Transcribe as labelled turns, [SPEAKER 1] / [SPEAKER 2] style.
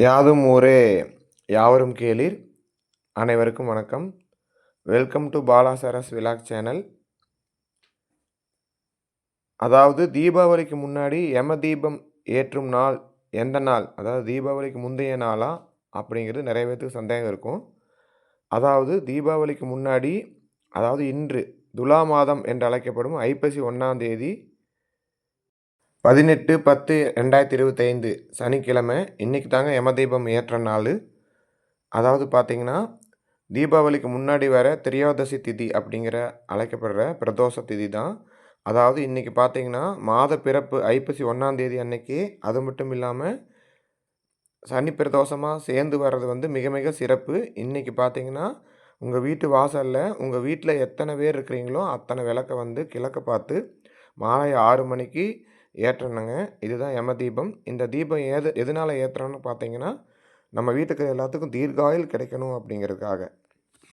[SPEAKER 1] யாதும் ஊரே யாவரும் கேளீர். அனைவருக்கும் வணக்கம். Welcome to Bala Saras vlog channel. அதாவது தீபாவளிக்கு முன்னாடி யம தீபம் ஏற்றும் நாள் எந்த நாள்? அதாவது தீபாவளிக்கு முந்தைய நாளா? அப்படிங்கிறது நிறைய பேத்துக்கு சந்தேகம் இருக்கும். அதாவது தீபாவளிக்கு முன்னாடி, அதாவது இன்று துலா மாதம் என்று அழைக்கப்படும் ஐப்பசி 1ஆம் தேதி 18/10/2025 சனிக்கிழமை. இன்றைக்கி தாங்க யம தீபம் ஏற்ற நாள். அதாவது பார்த்தீங்கன்னா, தீபாவளிக்கு முன்னாடி வர திரியோதசி திதி அப்படிங்கிற அழைக்கப்படுற பிரதோஷ திதி தான். அதாவது இன்றைக்கி பார்த்தீங்கன்னா, மாத பிறப்பு ஐப்பசி 1ஆம் தேதி அன்னைக்கு, அது மட்டும் இல்லாமல் சனி பிரதோஷமாக சேர்ந்து வர்றது வந்து மிக மிக சிறப்பு. இன்றைக்கி பார்த்தீங்கன்னா, உங்கள் வீட்டு வாசலில் உங்கள் வீட்டில் எத்தனை பேர் இருக்கிறீங்களோ அத்தனை விளக்க வந்து கிழக்க பார்த்து மாலை 6 மணிக்கு ஏற்றணுங்க. இதுதான் யம தீபம். இந்த தீபம் எதனால் ஏற்றுறோன்னு பார்த்தீங்கன்னா, நம்ம வீட்டுக்கு எல்லாத்துக்கும் தீர்காயுள் கிடைக்கணும் அப்படிங்கிறதுக்காக.